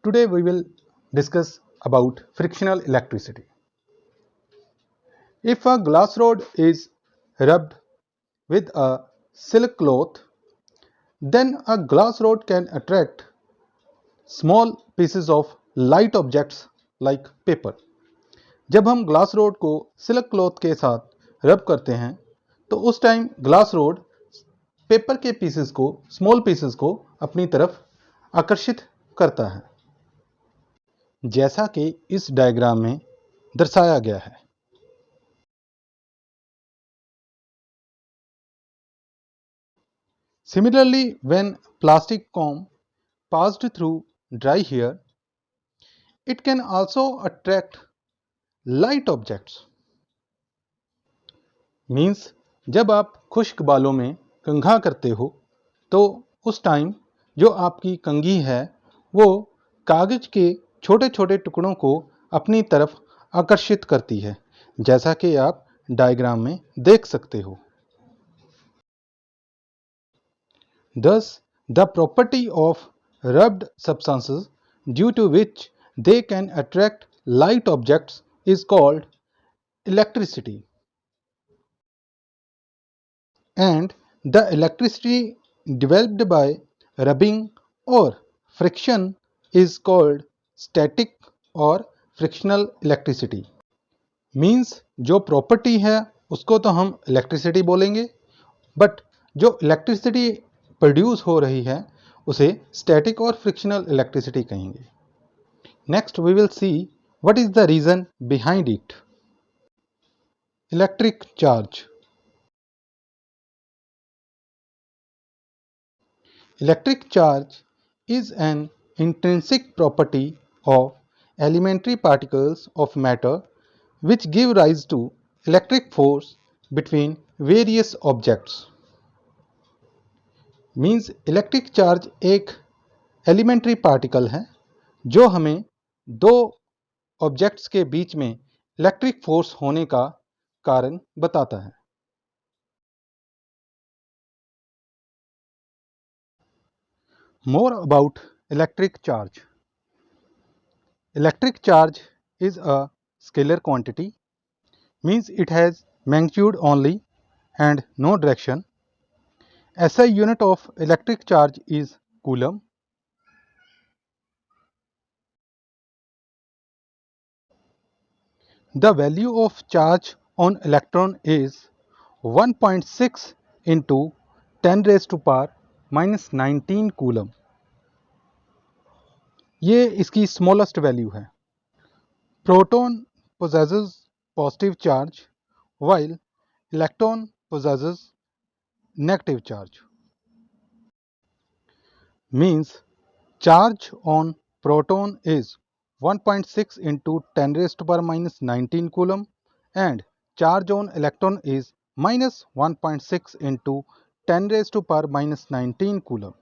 Today we will discuss about frictional electricity. If a glass rod is rubbed with a silk cloth, then a glass rod can attract small pieces of light objects like paper. जब हम glass rod को silk cloth के साथ रब करते हैं तो उस टाइम ग्लास रोड पेपर के पीसेस को, स्मॉल पीसेस को अपनी तरफ आकर्षित करता है, जैसा कि इस डायग्राम में दर्शाया गया है। Similarly, when plastic comb passed through dry hair, it can also attract light objects. Means जब आप खुश्क बालों में कंघा करते हो तो उस टाइम जो आपकी कंघी है वो कागज के छोटे छोटे टुकड़ों को अपनी तरफ आकर्षित करती है, जैसा कि आप डायग्राम में देख सकते हो। Thus, the property of rubbed substances due to which they can attract light objects is called electricity. And the electricity developed by rubbing or friction is called static or frictional electricity. Means जो property है उसको तो हम electricity बोलेंगे, but जो electricity produce हो रही है उसे स्टैटिक और फ्रिक्शनल इलेक्ट्रिसिटी कहेंगे। Next we will see what is the reason behind it. Electric charge. Electric charge is an intrinsic property of elementary particles of matter which give rise to electric force between various objects. Means electric charge एक elementary particle है जो हमें दो objects के बीच में electric force होने का कारण बताता है। More about electric charge. Electric charge is a scalar quantity, means it has magnitude only and no direction. SI unit of electric charge is coulomb. The value of charge on electron is 1.6 into 10 raised to power minus 19 coulomb. ये इसकी smallest value है। Proton possesses positive charge while electron possesses negative charge. Means charge on proton is 1.6 into 10 raised to power minus 19 coulomb and charge on electron is minus 1.6 into 10 raised to power minus 19 coulomb.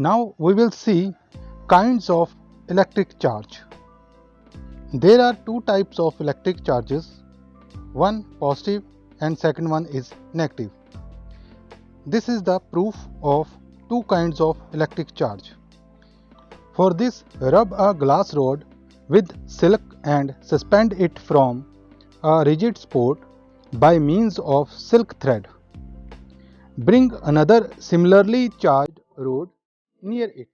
Now we will see kinds of electric charge. There are two types of electric charges, one positive and second one is negative. This is the proof of two kinds of electric charge. For this, rub a glass rod with silk and suspend it from a rigid spot by means of silk thread. Bring another similarly charged rod near it.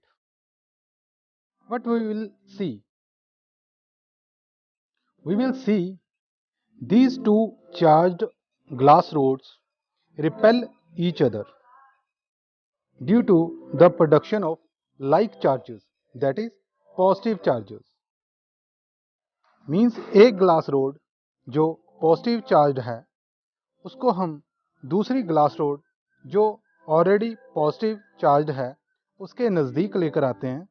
What we will see? We will see these two charged glass rods repel each other due to the production of like charges, that is positive charges. Means एक glass rod जो positive charge है उसको हम दूसरी glass rod जो already positive charge है उसके नज़दीक लेकर आते हैं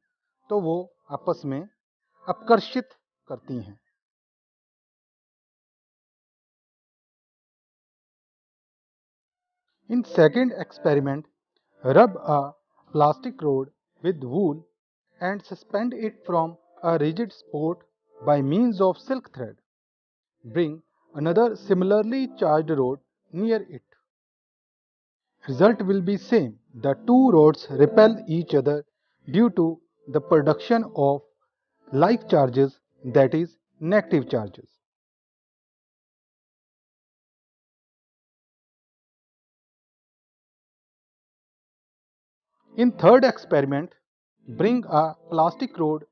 तो वो आपस में आकर्षित करती हैं। In second experiment, rub a plastic rod with wool and suspend it from a rigid spot by means of silk thread. Bring another similarly charged rod near it. Result will be same. The two rods repel each other due to the production of like charges, that is negative charges. In third experiment, bring a plastic rod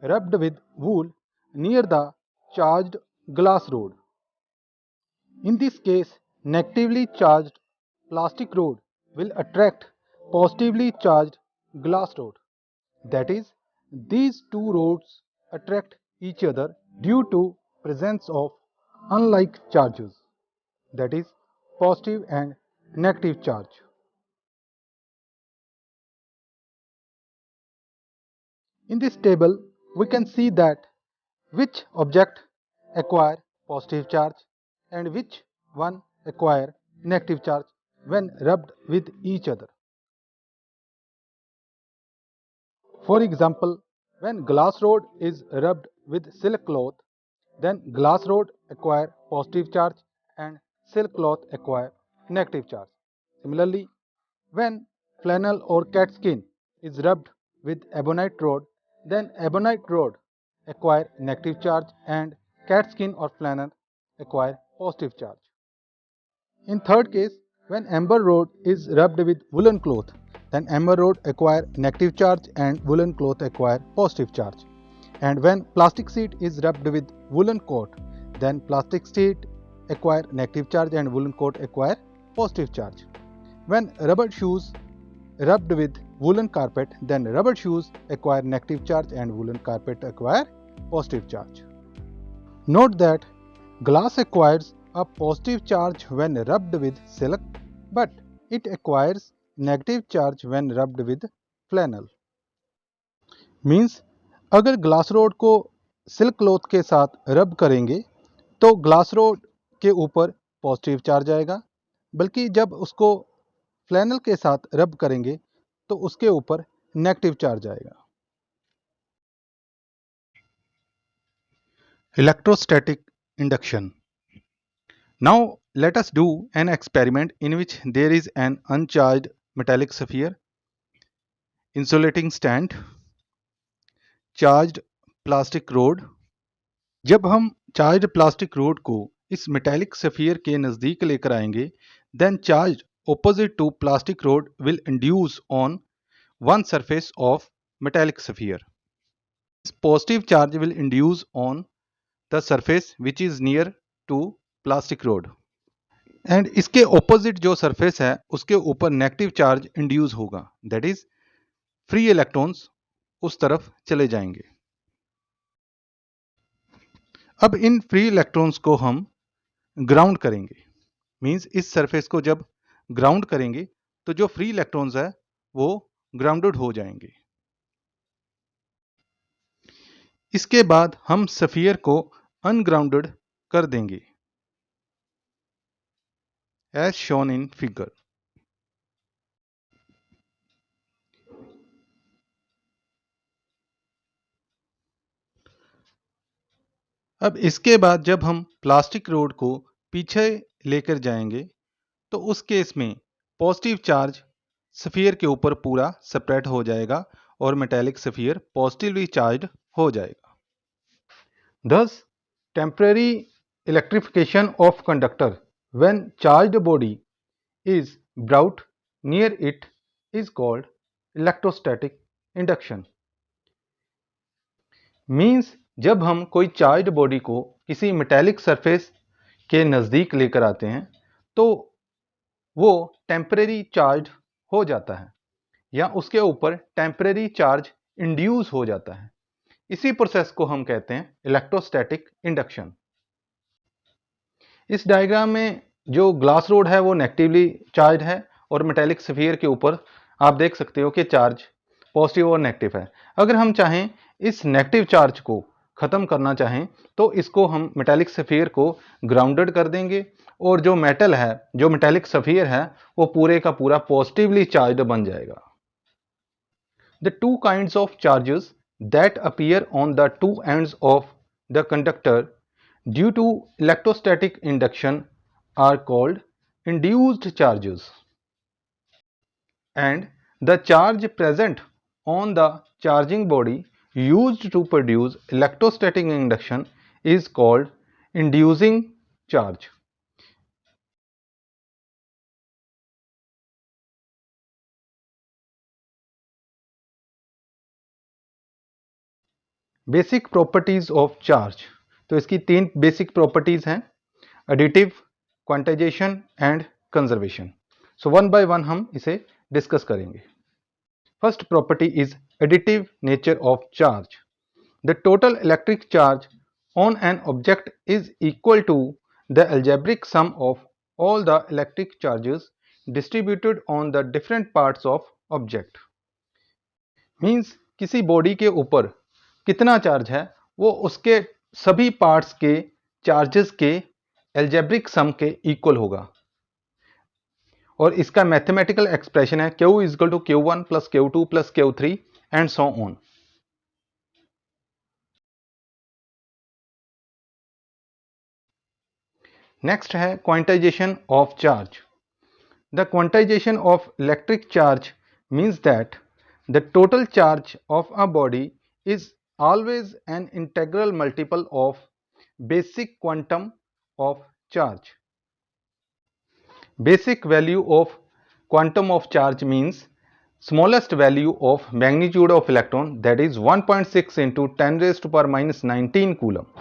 rubbed with wool near the charged glass rod. In this case, negatively charged plastic rod will attract positively charged glass rod. That is, these two rods attract each other due to presence of unlike charges, that is positive and negative charge. In this table, we can see that which object acquire positive charge and which one acquire negative charge when rubbed with each other. For example, when glass rod is rubbed with silk cloth, then glass rod acquire positive charge and silk cloth acquire negative charge. Similarly, when flannel or cat skin is rubbed with ebonite rod, then ebonite rod acquire negative charge and cat skin or flannel acquire positive charge. In third case, when amber rod is rubbed with woolen cloth, then amber rod acquire negative charge and woolen cloth acquire positive charge. And when plastic sheet is rubbed with woolen coat, then plastic sheet acquire negative charge and woolen coat acquire positive charge. When rubber shoes rubbed with woolen carpet, then rubber shoes acquire negative charge and woolen carpet acquire positive charge. Note that glass acquires a positive charge when rubbed with silk, but it acquires negative charge when rubbed with flannel. Means अगर glass rod को silk cloth के साथ रब करेंगे तो glass rod के ऊपर positive charge आएगा, बल्कि जब उसको फ्लैनल के साथ रब करेंगे तो उसके ऊपर नेगेटिव चार्ज आएगा. Electrostatic induction. Now let us do an experiment in which there is an uncharged metallic sphere, insulating stand, charged plastic road. जब हम चार्ज्ड प्लास्टिक रोड को इस मेटालिक सफियर के नज़दीक लेकर आएंगे, then charge opposite to plastic rod will induce on one surface of metallic sphere. This positive charge will induce on the surface which is near to plastic rod. And इसके opposite जो surface है उसके ऊपर negative charge induce होगा, that is free electrons उस तरफ चले जाएंगे. अब इन फ्री इलेक्ट्रॉन्स को हम ग्राउंड करेंगे. मींस इस सरफेस को जब ग्राउंड करेंगे तो जो फ्री इलेक्ट्रॉन्स है वो ग्राउंडेड हो जाएंगे. इसके बाद हम सफियर को अनग्राउंडेड कर देंगे एज शोन इन फिगर. अब इसके बाद जब हम प्लास्टिक रोड को पीछे लेकर जाएंगे तो उस केस में पॉजिटिव चार्ज सफियर के ऊपर पूरा स्प्रेड हो जाएगा और मेटालिक सफियर पॉजिटिवली चार्ज्ड हो जाएगा. Thus, temporary electrification of conductor when charged body is brought near it is called electrostatic induction. Means जब हम कोई चार्ज्ड बॉडी को किसी मेटालिक सरफेस के नज़दीक लेकर आते हैं तो वो टेम्परेरी चार्ज हो जाता है या उसके ऊपर टेम्परेरी चार्ज इंड्यूस हो जाता है. इसी प्रोसेस को हम कहते हैं इलेक्ट्रोस्टैटिक इंडक्शन. इस डायग्राम में जो ग्लास रोड है वो नेगेटिवली चार्ज है और मेटालिक स्फीयर के ऊपर आप देख सकते हो कि चार्ज पॉजिटिव और नेगेटिव है. अगर हम चाहें इस नेगेटिव चार्ज को ख़त्म करना चाहें तो इसको हम मेटालिक स्फीयर को ग्राउंडेड कर देंगे और जो मेटल है, जो मेटालिक स्फीयर है, वो पूरे का पूरा पॉजिटिवली चार्ज बन जाएगा. The two kinds of charges that appear on the two ends of the conductor due to electrostatic induction are called induced charges, and the charge present on the charging body used to produce electrostatic induction is called inducing charge. Basic properties of charge, तो इसकी 3 basic properties हैं, additive, quantization and conservation. So one by one हम इसे discuss करेंगे. First property is additive nature of charge. The total electric charge on an object is equal to the algebraic sum of all the electric charges distributed on the different parts of object. Means किसी body के ऊपर कितना charge है वो उसके सभी parts के charges के एल्जेब्रिक सम के इक्वल होगा. और इसका मैथमेटिकल एक्सप्रेशन है Q is equal to Q1 plus Q2 plus Q3 and so on. Next है quantization of charge. The quantization of electric charge means that the total charge of a body is always an integral multiple of basic quantum of charge. Basic value of quantum of charge means smallest value of magnitude of electron, that is 1.6 into 10 raised to power minus 19 coulomb.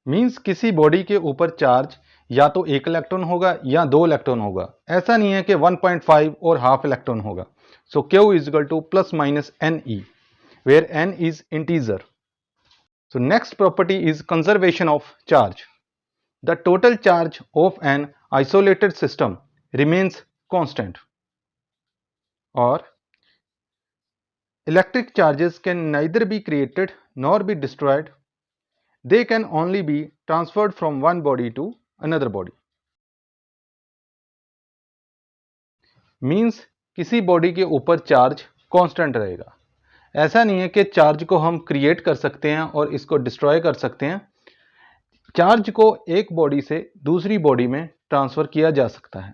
Means किसी body के ऊपर charge या तो 1 electron होगा या 2 electron होगा. ऐसा नहीं है कि 1.5 और हाफ इलेक्ट्रॉन होगा. So Q is equal to plus minus Ne, where N is integer. So next property is conservation of charge. The total charge of an isolated system remains constant. Or electric charges can neither be created nor be destroyed. They can only be transferred from one body to another body. Means किसी body के ऊपर charge constant रहेगा. ऐसा नहीं है कि charge को हम क्रिएट कर सकते हैं और इसको डिस्ट्रॉय कर सकते हैं. चार्ज को एक बॉडी से दूसरी बॉडी में ट्रांसफर किया जा सकता है.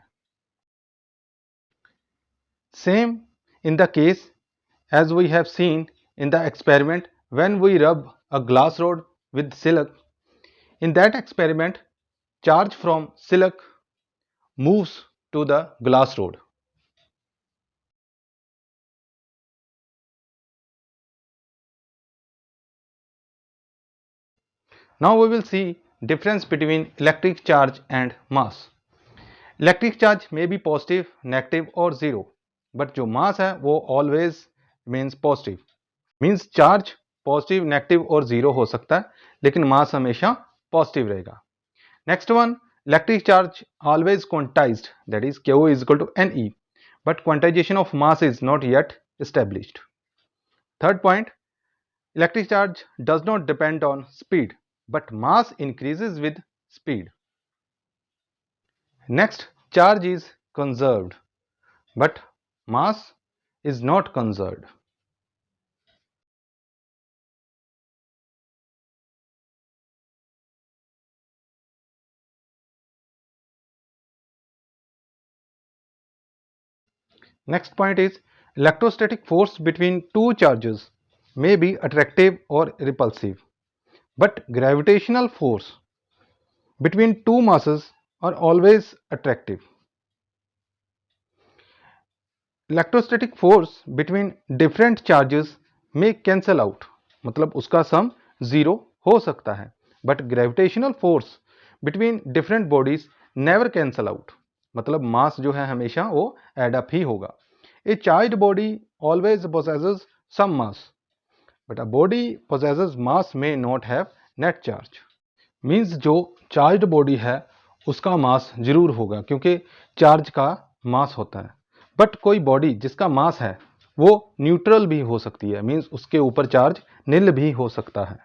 Same in the case as we have seen in the experiment when we rub a glass rod with silk. In that experiment charge from silk moves to the glass rod. Now we will see difference between electric charge and mass. Electric charge may be positive, negative or zero, but जो mass है वो always means positive. Means charge positive, negative और zero हो सकता है, लेकिन mass हमेशा positive रहेगा. Next one, electric charge always quantized, that is Q is equal to Ne, but quantization of mass is not yet established. Third point, electric charge does not depend on speed, but mass increases with speed. Next, charge is conserved, but mass is not conserved. Next point is electrostatic force between two charges may be attractive or repulsive, but gravitational force between two masses are always attractive. Electrostatic force between different charges may cancel out, मतलब उसका सम 0 हो सकता है, but gravitational force between different bodies never cancel out, मतलब मास जो है हमेशा वो एड अप ही होगा. A charged body always possesses some mass, but a body possesses mass may not have net charge. Means जो चार्ज्ड बॉडी है उसका मास जरूर होगा क्योंकि चार्ज का मास होता है, बट कोई बॉडी जिसका मास है वो न्यूट्रल भी हो सकती है. मीन्स उसके ऊपर चार्ज निल भी हो सकता है.